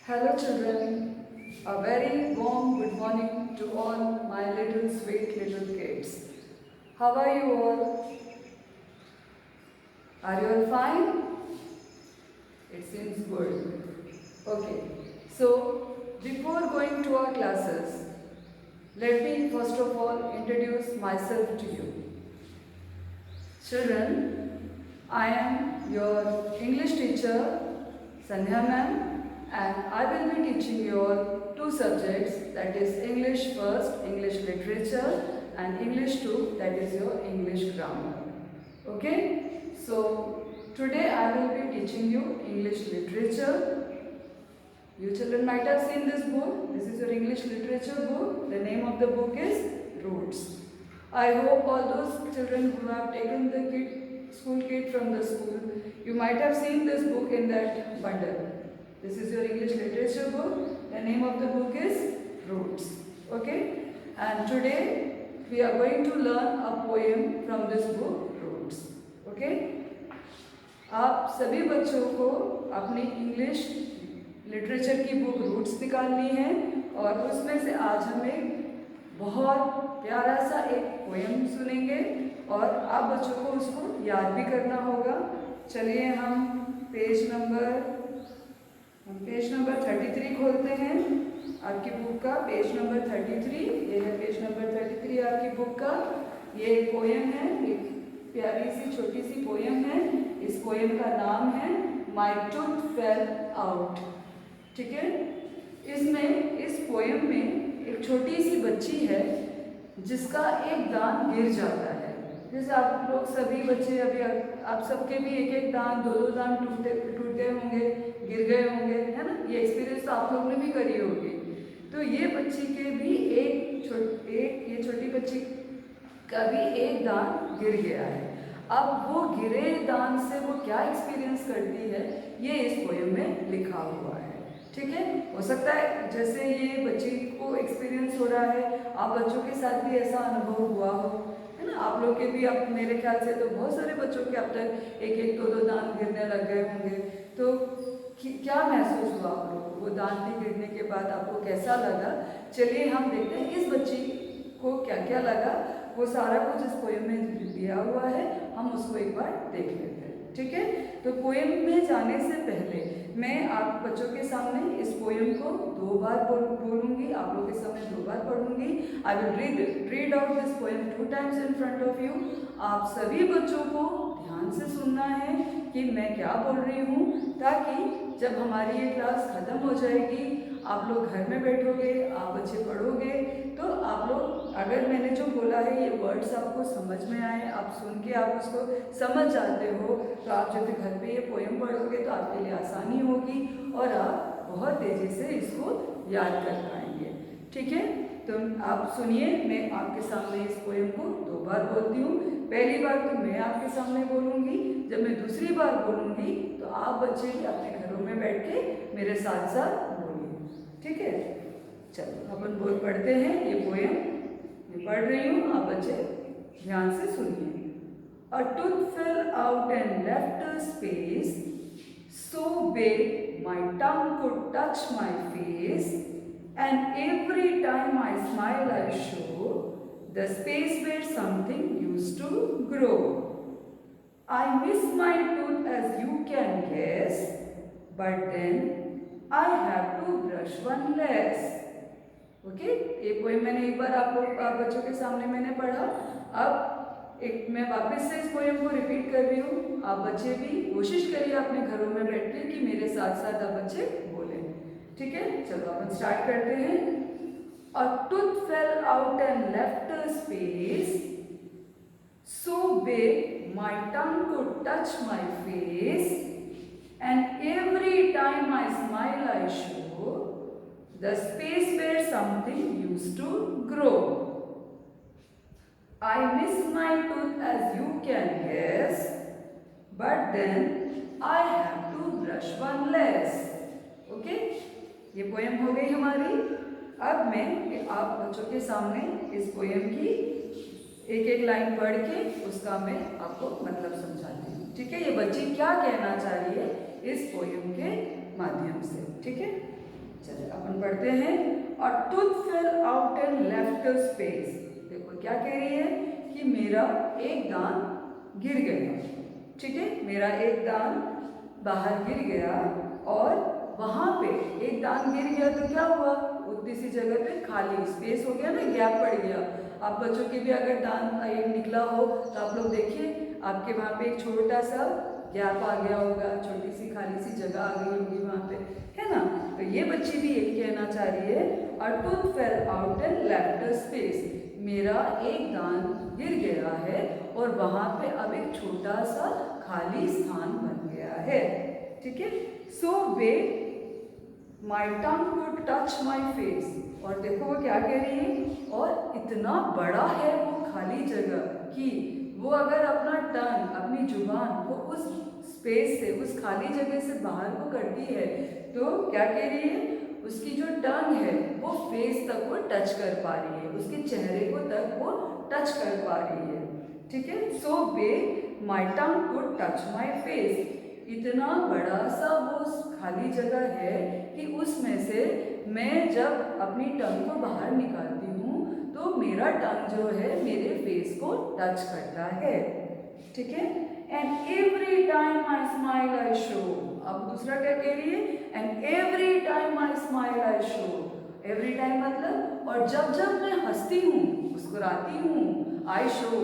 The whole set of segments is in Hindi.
Hello children, a very warm good morning to all my little sweet little kids. How are you all? Are you all fine? It seems good. Okay, so before going to our classes, let me first of all introduce myself to you. Children, I am your English teacher, Sandhya ma'am, and I will be teaching you all two subjects, that is English first, English literature, and English 2, that is your English grammar. Okay? So today I will be teaching you English literature. You children might have seen this book. This is your English literature book. The name of the book is Roots. I hope all those children who have taken the school kit from the school, you might have seen this book in that bundle. This is your English literature book. The name of the book is Roots. Okay? And today we are going to learn a poem from this book, Roots. Okay? आप सभी बच्चों को अपनी इंग्लिश लिटरेचर की बुक रूट्स निकालनी है और उसमें से आज हम एक बहुत प्यारा सा एक पोएम सुनेंगे और आप बच्चों को उसको याद भी करना होगा। चलिए हम पेज नंबर 33 खोलते हैं आपकी बुक का। पेज नंबर 33, ये है पेज नंबर 33 आपकी बुक का। ये एक पोएम है, एक प्यारी सी छोटी सी पोएम है। इस पोएम का नाम है माई टूथ फेल आउट। ठीक है? इसमें इस पोएम में एक छोटी सी बच्ची है जिसका एक दांत गिर जाता है। जैसे आप लोग सभी बच्चे अभी आप सबके भी एक एक दांत, दो दांत टूट गए होंगे, गिर गए होंगे, है ना? ये एक्सपीरियंस तो आप लोग ने भी करी होगी। तो ये बच्ची के भी ये छोटी बच्ची का भी एक दांत गिर गया है। अब वो गिरे दांत से वो क्या एक्सपीरियंस करती है, ये इस पोएम में लिखा हुआ है। ठीक है? हो सकता है जैसे ये बच्ची को एक्सपीरियंस हो रहा है, आप बच्चों के साथ भी ऐसा अनुभव हुआ हो, है ना? आप लोग के भी, अब मेरे ख्याल से तो बहुत सारे बच्चों के अब तक एक एक दो दांत गिरने लग गए होंगे। तो क्या महसूस हुआ आप लोगों को? वो दांत गिरने के बाद आपको कैसा लगा? चलिए हम देखते हैं इस बच्ची को क्या क्या लगा। वो सारा कुछ इस पोएम में दिया हुआ है, हम उसको एक बार देख लेते हैं। ठीक है? तो पोएम में जाने से पहले मैं आप बच्चों के सामने इस पोएम को 2 बार बोलूँगी, आप लोगों के सामने 2 बार पढ़ूंगी। I will read out this poem 2 times in front of you. आप सभी बच्चों को ध्यान से सुनना है कि मैं क्या बोल रही हूँ, ताकि जब हमारी ये क्लास ख़त्म हो जाएगी, आप लोग घर में बैठोगे, आप बच्चे पढ़ोगे, तो आप लोग, अगर मैंने जो बोला है ये वर्ड्स आपको समझ में आए, आप सुन के आप उसको समझ जाते हो, तो आप जब घर पे ये पोएम पढ़ोगे तो आपके लिए आसानी होगी और आप बहुत तेज़ी से इसको याद कर पाएंगे। ठीक है? तो आप सुनिए, मैं आपके सामने इस पोएम को 2 बार बोलती हूँ। पहली बार तो मैं आपके सामने बोलूँगी, जब मैं दूसरी बार बोलूँगी तो आप बच्चे भी अपने घरों में बैठ के मेरे साथ साथ बोलिए। ठीक है? चलो अपन बोल पढ़ते हैं ये पोएम। मैं पढ़ रही हूँ, आप बच्चे ध्यान से सुनिए। A tooth fell out and left a space so big my tongue could touch my face, and every time I smile I show the space where something used to grow. I miss my tooth as you can guess, but then I have to brush one less. Okay? ये पोएम मैंने एक बार आप बच्चों के सामने मैंने पढ़ा। अब मैं वापस से इस पोएम को रिपीट कर रही हूँ। आप बच्चे भी कोशिश करिए अपने घरों में बैठ के कि मेरे साथ साथ आप बच्चे बोलें। ठीक है? चलो अपन स्टार्ट करते हैं। A tooth fell out and left a space so big my tongue could touch my face, and every time I smile I show the space where something used to grow. I miss my tooth as you can guess, but then I have to brush one less. Okay? ये पोएम हो गई हमारी। अब मैं आप बच्चों के सामने इस पोएम की एक एक लाइन पढ़ के उसका मैं आपको मतलब समझाती हूँ। ठीक है? ये बच्ची क्या कहना चाह रही है इस पोएम के माध्यम से। ठीक है? चलिए अपन पढ़ते हैं। अ tooth fail out and left space. देखो क्या कह रही है कि मेरा एक दांत गिर गया, ठीक है, मेरा एक दांत बाहर गिर गया और वहां पे एक दांत गिर गया तो क्या हुआ, उतनी सी जगह पे खाली स्पेस हो गया ना, गैप पड़ गया। आप बच्चों के भी अगर दांत निकला हो तो आप लोग देखिए आपके वहाँ पे एक छोटा सा गैप आ गया होगा, छोटी सी खाली सी जगह आ गई होगी वहाँ पे, है ना। तो ये बच्ची भी यही कहना चाह रही है, अ tooth fail out and left space, मेरा एक दांत गिर गया है और वहाँ पे अब एक छोटा सा खाली स्थान बन गया है, ठीक है। सो वे माई टंग कुड टच माई फेस, और देखो वो क्या कह रही है, और इतना बड़ा है वो खाली जगह कि वो अगर अपना टंग, अपनी जुबान वो उस स्पेस से, उस खाली जगह से बाहर को करती है तो क्या कह रही है, उसकी जो टंग है वो फेस तक वो टच कर पा रही है, उसके चेहरे को तक वो टच कर पा रही है, ठीक है। सो वे माई टंग कुड टच माई फेस, इतना बड़ा सा वो खाली जगह है कि उसमें से मैं जब अपनी टंग को बाहर निकालती हूँ तो मेरा टंग जो है मेरे फेस को टच करता है, ठीक है। And every time I smile I show, अब दूसरा क्या कह रही है, and every time I smile I show, every time मतलब, और जब जब मैं हंसती हूँ, मुस्कुराती हूँ, आई शो,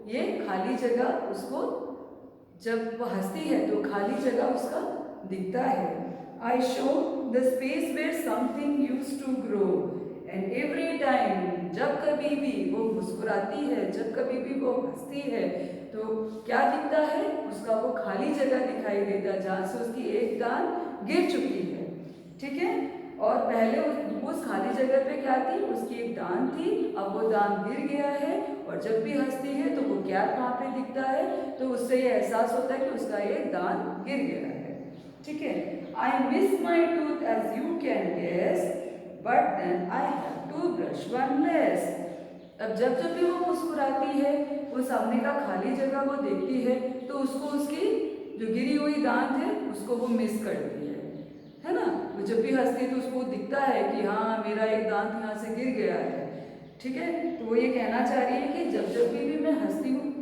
ये खाली जगह उसको, जब वो हंसती है तो खाली जगह उसका दिखता है। I show the space where something used to grow, and every time, जब कभी भी वो मुस्कुराती है, जब कभी भी वो हंसती है तो क्या दिखता है, उसका वो खाली जगह दिखाई देता है जहाँ से उसकी एक दांत गिर चुकी है, ठीक है। और पहले उस खाली जगह पे क्या थी, उसकी एक दांत थी, अब वो दांत गिर गया है और जब भी हंसती है तो वो गैप वहाँ पे दिखता है, तो उससे ये एहसास होता है कि उसका एक दांत गिर गया है, ठीक है। I miss my tooth as you can guess, but then I have to brush one less, अब जब जब भी वो मुस्कुराती है, वो सामने का खाली जगह वो देखती है तो उसको उसकी जो गिरी हुई दांत है उसको वो मिस करती है ना। वो जब भी हंसती है तो उसको दिखता है कि हाँ मेरा एक दांत यहाँ से गिर गया है, ठीक है। तो वो ये कहना चाह रही है कि जब जब भी मैं हंसती हूँ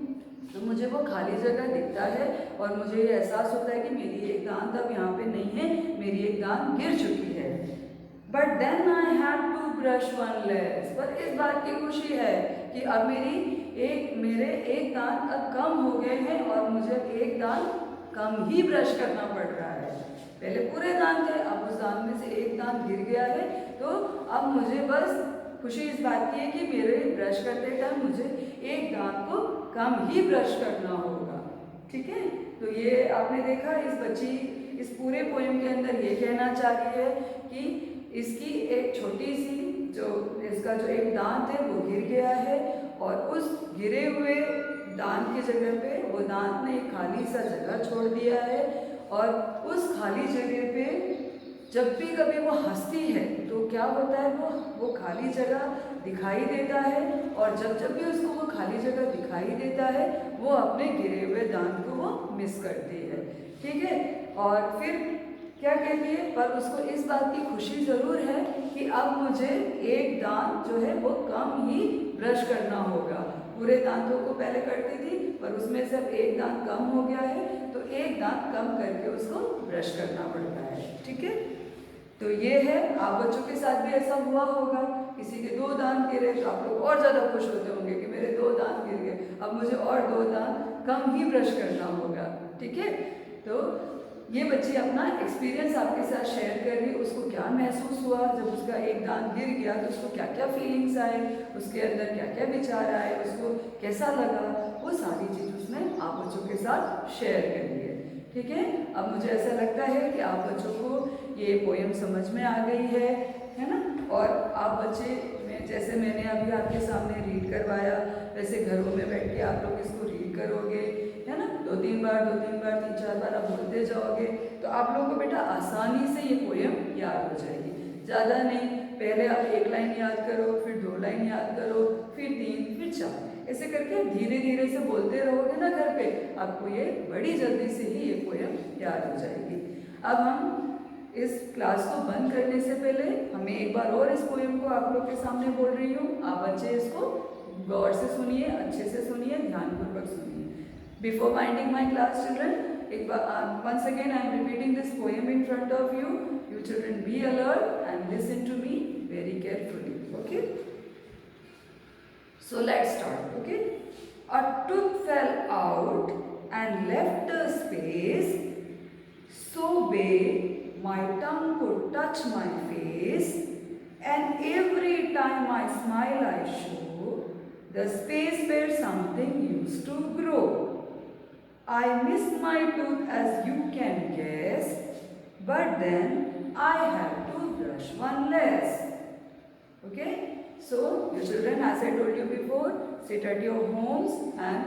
तो मुझे वो खाली जगह दिखता है और मुझे ये एहसास होता है कि मेरी एक दांत अब यहाँ पे नहीं है, मेरी एक दांत गिर चुकी है। But then I have to brush one less, पर इस बात की खुशी है कि अब मेरे एक दांत अब कम हो गए हैं और मुझे एक दांत कम ही ब्रश करना पड़ रहा है। पहले पूरे दांत थे, अब उस दांत में से एक दांत गिर गया है, तो अब मुझे बस खुशी इस बात की है कि मेरे ब्रश करते टाइम मुझे एक दांत को कम ही ब्रश करना होगा, ठीक है। तो ये आपने देखा इस बच्ची इस पूरे पोएम के अंदर ये कहना चाह रही है कि इसकी एक छोटी सी इसका जो एक दांत है वो गिर गया है और उस गिरे हुए दांत की जगह पे वो दांत ने एक खाली सा जगह छोड़ दिया है और उस खाली जगह पे जब भी कभी वो हंसती है तो क्या होता है, वो खाली जगह दिखाई देता है और जब जब भी उसको वो खाली जगह दिखाई देता है वो अपने गिरे हुए दांत को वो मिस करती है, ठीक है। और फिर क्या कहती है, पर उसको इस बात की खुशी ज़रूर है कि अब मुझे एक दांत जो है वो कम ही ब्रश करना होगा। पूरे दांतों को पहले करती थी पर उसमें से अब एक दांत कम हो गया है तो एक दांत कम करके उसको ब्रश करना पड़ता है, ठीक है। तो ये है, आप बच्चों के साथ भी ऐसा हुआ होगा, किसी के 2 दांत गिरे तो आप लोग और ज़्यादा खुश होते होंगे कि मेरे 2 दांत गिर गए, अब मुझे और 2 दांत कम ही ब्रश करना होगा, ठीक है। तो ये बच्ची अपना एक्सपीरियंस आपके साथ शेयर कर रही है, उसको क्या महसूस हुआ जब उसका एक दांत गिर गया, तो उसको क्या क्या फीलिंग्स आए, उसके अंदर क्या क्या विचार आए, उसको कैसा लगा, वो सारी चीज़ उसने आप बच्चों के साथ शेयर करी है, ठीक है। अब मुझे ऐसा लगता है कि आप बच्चों को ये पोएम समझ में आ गई है ना। और आप बच्चे में जैसे मैंने अभी आपके सामने रीड करवाया वैसे घरों में बैठ के आप लोग इसको रीड करोगे, है ना, 2-3 बार 3-4 बार आप बोलते जाओगे तो आप लोगों को बेटा आसानी से ये पोएम याद हो जाएगी। ज़्यादा नहीं, पहले आप 1 लाइन याद करो, फिर 2 लाइन याद करो, फिर 3, फिर 4, ऐसे करके धीरे धीरे से बोलते रहोगे ना घर पे, आपको ये बड़ी जल्दी से ही ये पोएम याद हो जाएगी। अब हम इस क्लास को बंद करने से पहले हमें एक बार और इस पोएम को आप लोग के सामने बोल रही हूँ। आप बच्चे इसको गौर से सुनिए, अच्छे से सुनिए, ध्यानपूर्वक सुनिए। Before winding my class children, एक बार once again I am repeating this poem in front of you. You children be alert and listen to me very carefully. Okay? So let's start. Okay? A tooth fell out and left a space so big my tongue could touch my face, and every time I smile I show the space where something used to grow. I miss my tooth as you can guess, but then I have to brush one less. Okay? So, you children, as I told you before, sit at your homes and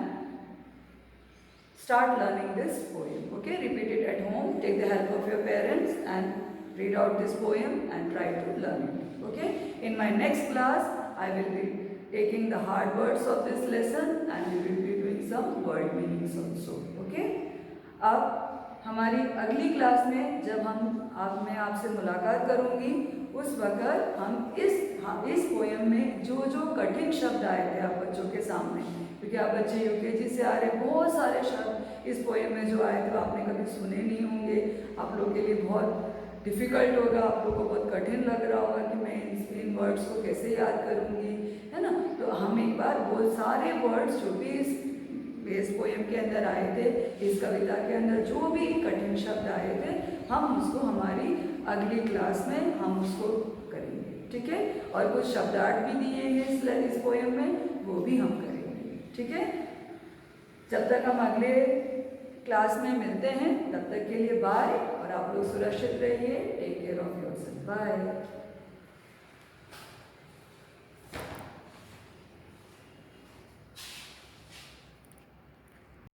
start learning this poem. Okay? Repeat it at home. Take the help of your parents and read out this poem and try to learn it. Okay? In my next class, I will be taking the hard words of this lesson and we will be doing some word meanings also. Okay? अब हमारी अगली क्लास में जब मैं आपसे मुलाकात करूंगी, उस वक्त हम इस पोएम में जो कठिन शब्द आए थे आप बच्चों के सामने, क्योंकि आप बच्चे यूकेजी से आ रहे, बहुत सारे शब्द इस पोएम में जो आए थे वो आपने कभी सुने नहीं होंगे। आप लोगों के लिए बहुत डिफ़िकल्ट होगा, आप लोगों को बहुत कठिन लग रहा होगा कि मैं इन वर्ड्स को कैसे याद करूँगी, है ना। तो हम एक बार बहुत सारे वर्ड्स जो भी इस पोएम के अंदर आए थे, इस कविता के अंदर जो भी कठिन शब्द आए थे, हम उसको हमारी अगली क्लास में हम उसको करेंगे, ठीक है। और कुछ शब्दार्थ भी दिए हैं इस पोएम में, वो भी हम करेंगे, ठीक है। जब तक हम अगले क्लास में मिलते हैं, तब तक के लिए बाय, और आप लोग सुरक्षित रहिए। Take care of yourself. Bye.